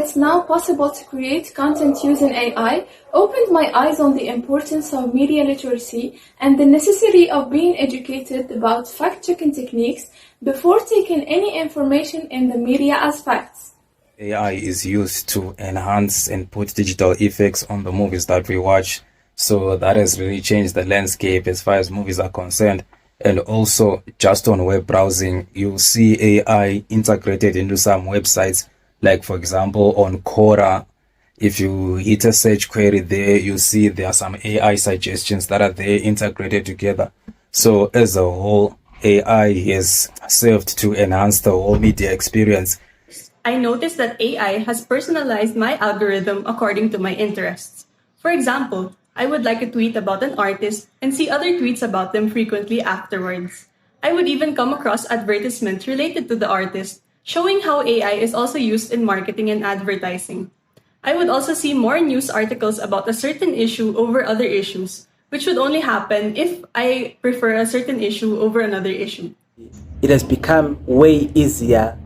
it's now possible to create content using AI opened my eyes on the importance of media literacy and the necessity of being educated about fact-checking techniques before taking any information in the media as facts. AI is used to enhance and put digital effects on the movies that we watch. So that has really changed the landscape as far as movies are concerned. And also, just on web browsing, you'll see AI integrated into some websites. Like, for example, on Quora, if you hit a search query there, you see there are some AI suggestions that are there integrated together. So as a whole, AI has served to enhance the whole media experience. I noticed that AI has personalized my algorithm according to my interests. For example, I would like a tweet about an artist and see other tweets about them frequently afterwards. I would even come across advertisements related to the artist, showing how AI is also used in marketing and advertising. I would also see more news articles about a certain issue over other issues, which would only happen if I prefer a certain issue over another issue. It has become way easier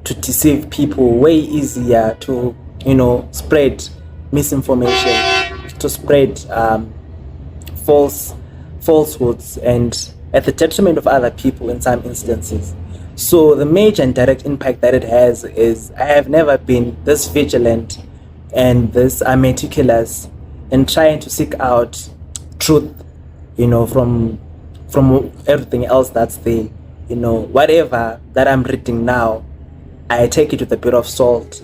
to deceive people, way easier to, spread misinformation, to spread falsehoods, and at the detriment of other people in some instances. So the major and direct impact that it has is I have never been this vigilant and this meticulous in trying to seek out truth, from everything else that's there. Whatever that I'm reading now, I take it with a bit of salt.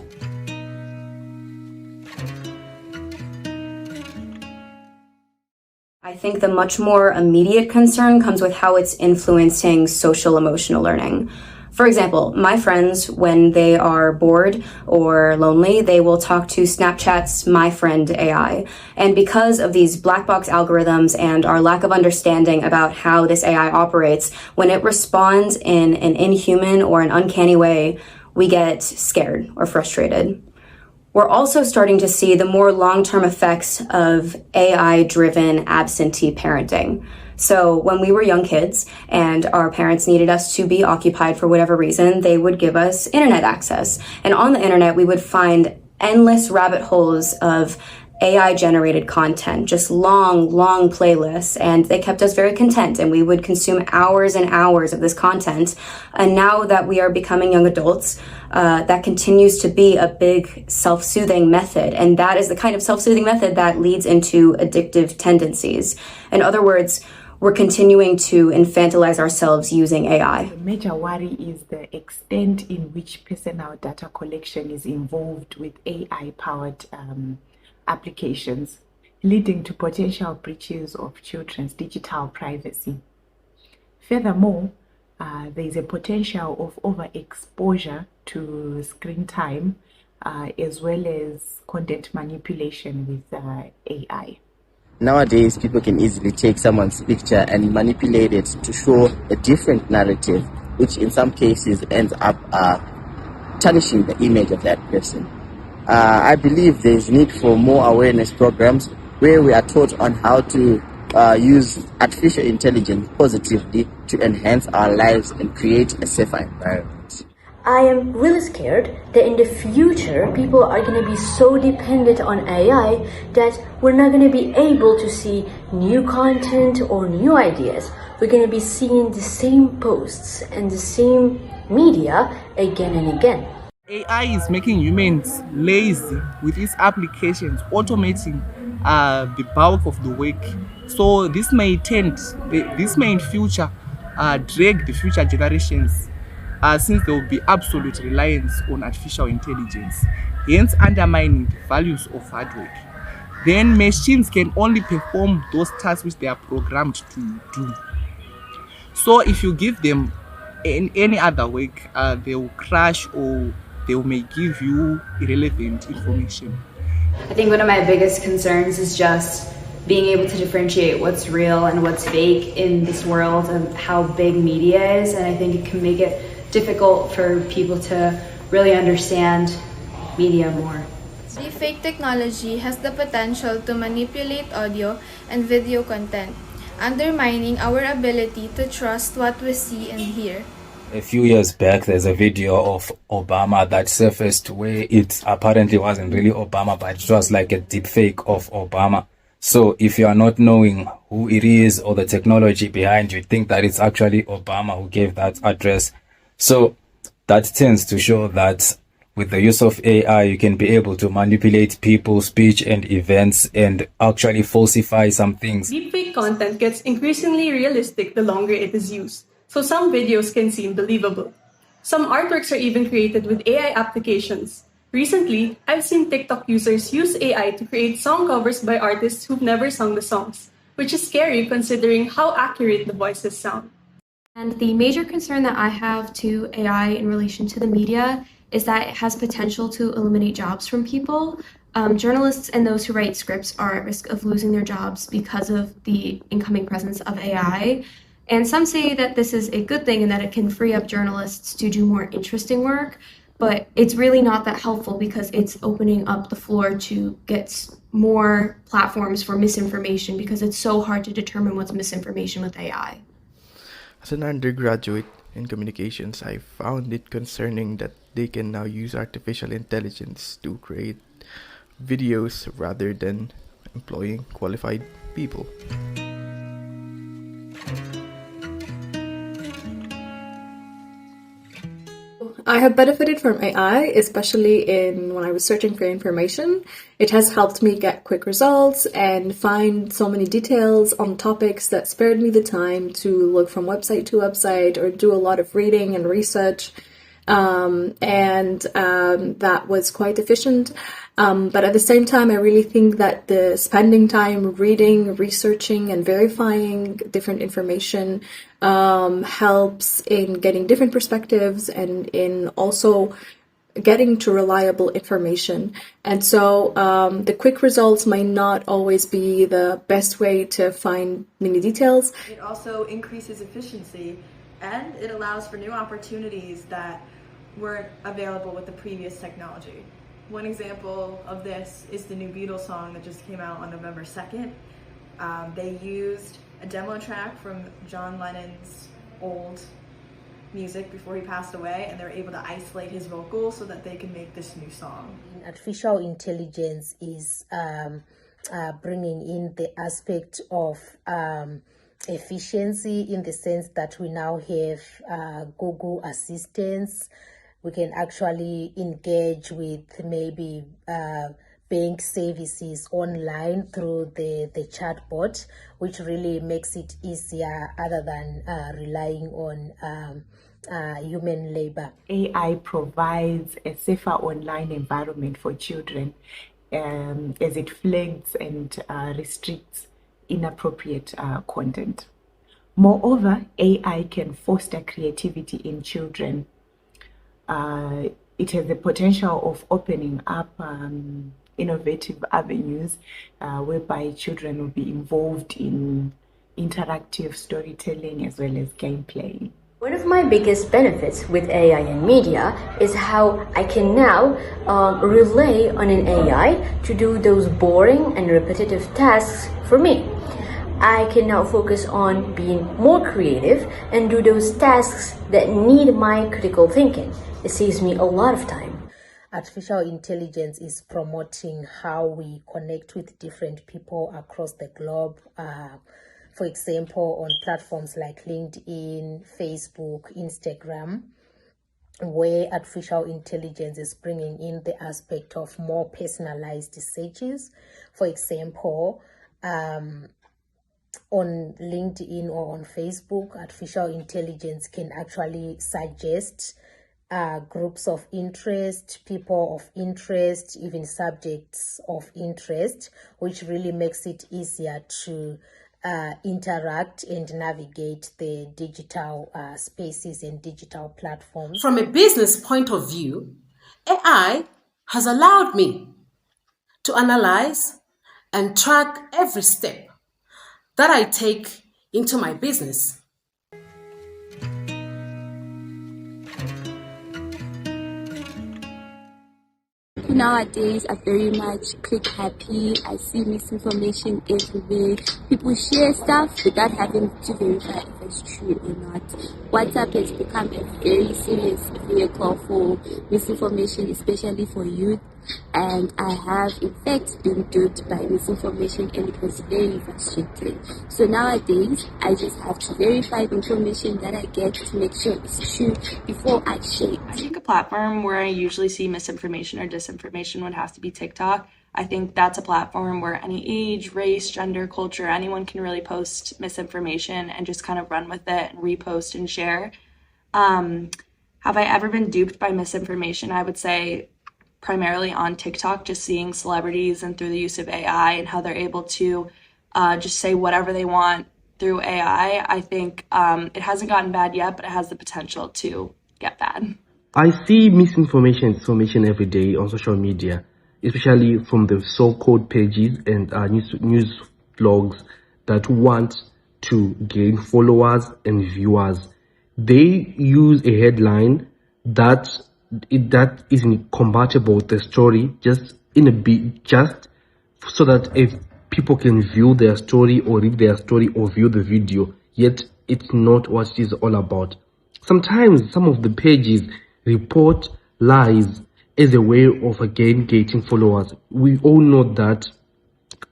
I think the much more immediate concern comes with how it's influencing social emotional learning. For example, my friends, when they are bored or lonely, they will talk to Snapchat's My Friend AI. And because of these black box algorithms and our lack of understanding about how this AI operates, when it responds in an inhuman or an uncanny way, we get scared or frustrated. We're also starting to see the more long-term effects of AI-driven absentee parenting. So when we were young kids and our parents needed us to be occupied for whatever reason, they would give us internet access. And on the internet, we would find endless rabbit holes of AI-generated content, just long playlists, and they kept us very content, and we would consume hours and hours of this content. And now that we are becoming young adults, that continues to be a big self-soothing method, and that is the kind of self-soothing method that leads into addictive tendencies. In other words, we're continuing to infantilize ourselves using AI. The major worry is the extent in which personal data collection is involved with AI-powered applications, leading to potential breaches of children's digital privacy. Furthermore, there is a potential of overexposure to screen time, as well as content manipulation with AI. Nowadays, people can easily take someone's picture and manipulate it to show a different narrative, which in some cases ends up tarnishing the image of that person. I believe there is need for more awareness programs where we are taught on how to use artificial intelligence positively to enhance our lives and create a safer environment. I am really scared that in the future, people are going to be so dependent on AI that we're not going to be able to see new content or new ideas. We're going to be seeing the same posts and the same media again and again. AI is making humans lazy with its applications, automating the bulk of the work. So this may in future drag the future generations since there will be absolute reliance on artificial intelligence, hence undermining the values of hard work. Then machines can only perform those tasks which they are programmed to do. So if you give them any other work, they will crash or they may give you irrelevant information. I think one of my biggest concerns is just being able to differentiate what's real and what's fake in this world of how big media is, and I think it can make it difficult for people to really understand media more. Deepfake technology has the potential to manipulate audio and video content, undermining our ability to trust what we see and hear. A few years back, there's a video of Obama that surfaced where it apparently wasn't really Obama, but it was like a deep fake of Obama. So if you are not knowing who it is or the technology behind, you think that it's actually Obama who gave that address. So that tends to show that with the use of AI, you can be able to manipulate people's speech and events and actually falsify some things. Deepfake content gets increasingly realistic the longer it is used, so some videos can seem believable. Some artworks are even created with AI applications. Recently, I've seen TikTok users use AI to create song covers by artists who've never sung the songs, which is scary considering how accurate the voices sound. And the major concern that I have to AI in relation to the media is that it has potential to eliminate jobs from people. Journalists and those who write scripts are at risk of losing their jobs because of the incoming presence of AI. And some say that this is a good thing and that it can free up journalists to do more interesting work, but it's really not that helpful because it's opening up the floor to get more platforms for misinformation because it's so hard to determine what's misinformation with AI. As an undergraduate in communications, I found it concerning that they can now use artificial intelligence to create videos rather than employing qualified people. I have benefited from AI, especially when I was searching for information. It has helped me get quick results and find so many details on topics that spared me the time to look from website to website or do a lot of reading and research. That was quite efficient. But at the same time, I really think that the spending time reading, researching, and verifying different information helps in getting different perspectives and in also getting to reliable information. And so the quick results might not always be the best way to find many details. It also increases efficiency and it allows for new opportunities that weren't available with the previous technology. One example of this is the new Beatles song that just came out on November 2nd. They used a demo track from John Lennon's old music before he passed away, and they're able to isolate his vocals so that they can make this new song. Artificial intelligence is bringing in the aspect of efficiency in the sense that we now have Google Assistants. We can actually engage with maybe bank services online through the chatbot, which really makes it easier other than relying on human labor. AI provides a safer online environment for children as it flags and restricts inappropriate content. Moreover, AI can foster creativity in children. It has the potential of opening up innovative avenues whereby children will be involved in interactive storytelling as well as gameplay. One of my biggest benefits with AI and media is how I can now rely on an AI to do those boring and repetitive tasks for me. I can now focus on being more creative and do those tasks that need my critical thinking. It saves me a lot of time. Artificial intelligence is promoting how we connect with different people across the globe. For example, on platforms like LinkedIn, Facebook, Instagram, where artificial intelligence is bringing in the aspect of more personalized searches. For example, on LinkedIn or on Facebook, artificial intelligence can actually suggest groups of interest, people of interest, even subjects of interest, which really makes it easier to interact and navigate the digital spaces and digital platforms. From a business point of view, AI has allowed me to analyze and track every step that I take into my business. Nowadays are very much click happy. I see misinformation everywhere. People share stuff without having to verify is true or not. WhatsApp has become a very serious vehicle for misinformation, especially for youth. And I have, in fact, been duped by misinformation, and it was very frustrating. So nowadays, I just have to verify the information that I get to make sure it's true before I share it. I think a platform where I usually see misinformation or disinformation would have to be TikTok. I think that's a platform where any age, race, gender, culture, anyone can really post misinformation and just kind of run with it and repost and share. Have I ever been duped by misinformation? I would say primarily on TikTok, just seeing celebrities and through the use of AI and how they're able to just say whatever they want through AI. I think it hasn't gotten bad yet, but it has the potential to get bad. I see misinformation and disinformation every day on social media, especially from the so-called pages and news blogs that want to gain followers and viewers. They use a headline that is incompatible with the story, just so that if people can view their story or read their story or view the video, yet it's not what it is all about. Sometimes some of the pages report lies as a way of again getting followers. We all know that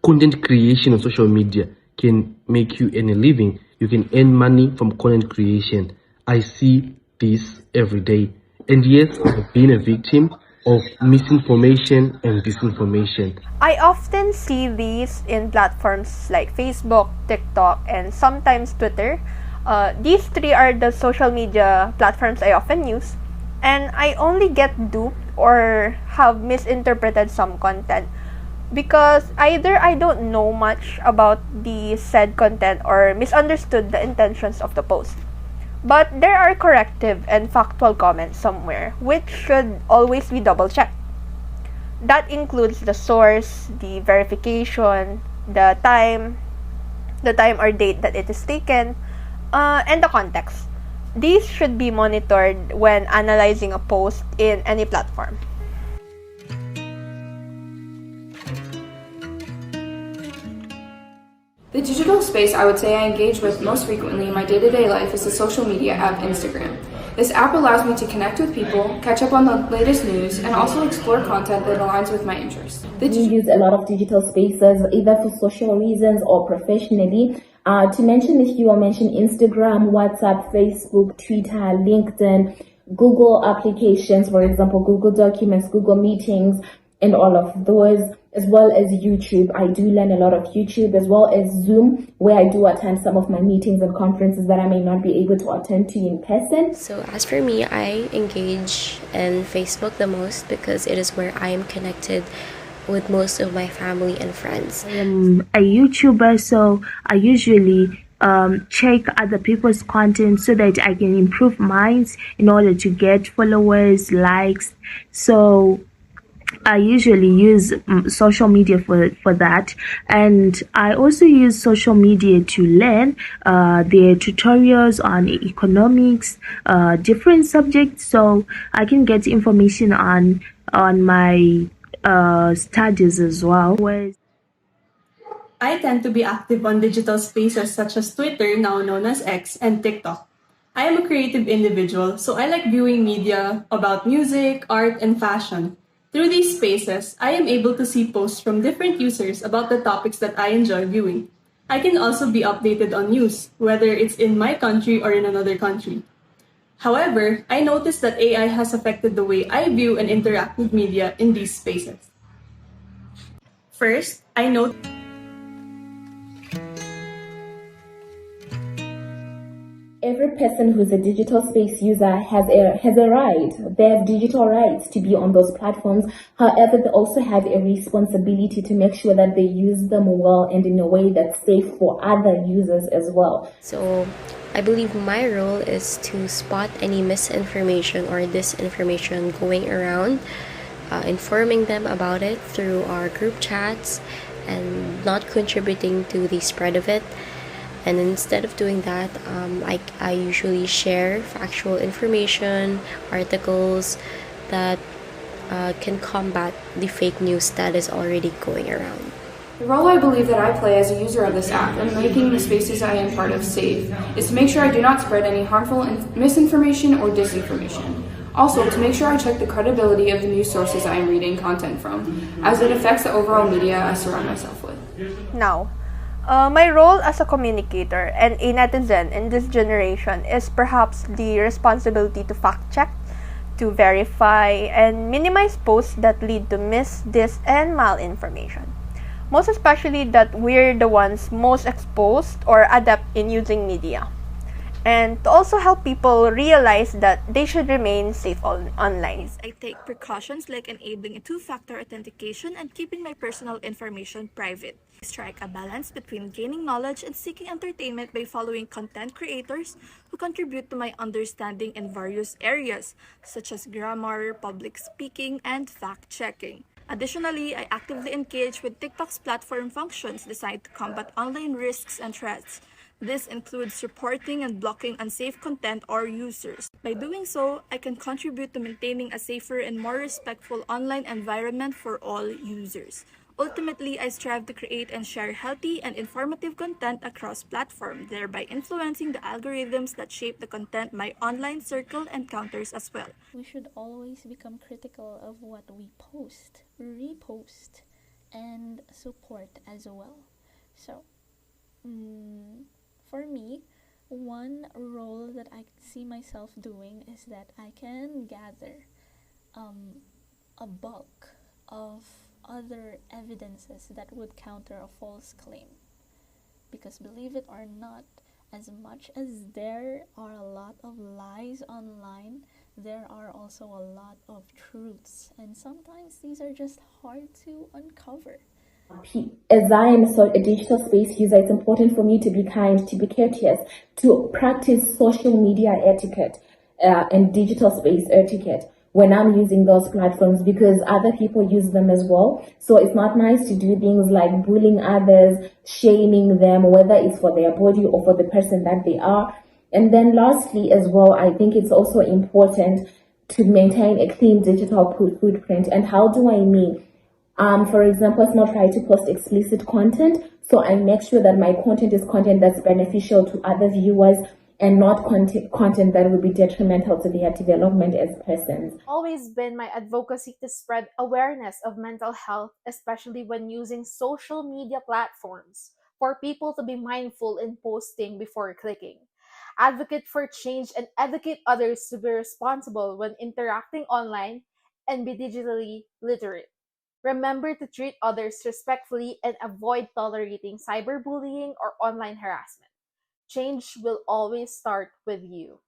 content creation on social media can make you earn a living. You can earn money from content creation. I see this every day. And yes, I've been a victim of misinformation and disinformation. I often see these in platforms like Facebook, TikTok, and sometimes Twitter. These three are the social media platforms I often use, and I only get duped or have misinterpreted some content because either I don't know much about the said content or misunderstood the intentions of the post. But there are corrective and factual comments somewhere, which should always be double-checked. That includes the source, the verification, the time or date that it is taken, and the context. These should be monitored when analyzing a post in any platform. The digital space I would say I engage with most frequently in my day-to-day life is the social media app Instagram. This app allows me to connect with people, catch up on the latest news, and also explore content that aligns with my interests. We use a lot of digital spaces either for social reasons or professionally. To mention a few, I'll mention Instagram, WhatsApp, Facebook, Twitter, LinkedIn, Google applications, for example, Google Documents, Google Meetings, and all of those, as well as YouTube. I do learn a lot of YouTube, as well as Zoom, where I do attend some of my meetings and conferences that I may not be able to attend to in person. So as for me, I engage in Facebook the most because it is where I am connected with most of my family and friends. I am a YouTuber, so I usually check other people's content so that I can improve mine in order to get followers, likes. So I usually use social media for that, and I also use social media to learn their tutorials on economics, different subjects, so I can get information on my studies as well. I tend to be active on digital spaces such as Twitter, now known as X, and TikTok. I am a creative individual, so I like viewing media about music, art, and fashion. Through these spaces, I am able to see posts from different users about the topics that I enjoy viewing. I can also be updated on news, whether it's in my country or in another country. However, I noticed that AI has affected the way I view and interact with media in these spaces. First, I note Every person who's a digital space user has a right. They have digital rights to be on those platforms. However, they also have a responsibility to make sure that they use them well and in a way that's safe for other users as well. So I believe my role is to spot any misinformation or disinformation going around, informing them about it through our group chats and not contributing to the spread of it. And instead of doing that, I usually share factual information, articles that can combat the fake news that is already going around. The role I believe that I play as a user of this app in making the spaces I am part of safe is to make sure I do not spread any harmful misinformation or disinformation. Also, to make sure I check the credibility of the news sources I am reading content from, as it affects the overall media I surround myself with. Now, my role as a communicator and a netizen in this generation is perhaps the responsibility to fact check, to verify, and minimize posts that lead to dis, and malinformation. Most especially that we're the ones most exposed or adept in using media. And to also help people realize that they should remain safe online. I take precautions like enabling a two-factor authentication and keeping my personal information private. I strike a balance between gaining knowledge and seeking entertainment by following content creators who contribute to my understanding in various areas, such as grammar, public speaking, and fact-checking. Additionally, I actively engage with TikTok's platform functions designed to combat online risks and threats. This includes reporting and blocking unsafe content or users. By doing so, I can contribute to maintaining a safer and more respectful online environment for all users. Ultimately, I strive to create and share healthy and informative content across platforms, thereby influencing the algorithms that shape the content my online circle encounters as well. We should always become critical of what we post, repost, and support as well. So, for me, one role that I see myself doing is that I can gather a bulk of other evidences that would counter a false claim. Because believe it or not, as much as there are a lot of lies online, there are also a lot of truths, and sometimes these are just hard to uncover. As I am a digital space user, it's important for me to be kind, to be courteous, to practice social media etiquette and digital space etiquette when I'm using those platforms, because other people use them as well. So it's not nice to do things like bullying others, shaming them, whether it's for their body or for the person that they are. And then lastly as well, I think it's also important to maintain a clean digital footprint. And how do I mean? For example, it's not try to post explicit content, so I make sure that my content is content that's beneficial to other viewers and not content that will be detrimental to their development as persons. Always been my advocacy to spread awareness of mental health, especially when using social media platforms, for people to be mindful in posting before clicking. Advocate for change and educate others to be responsible when interacting online and be digitally literate. Remember to treat others respectfully and avoid tolerating cyberbullying or online harassment. Change will always start with you.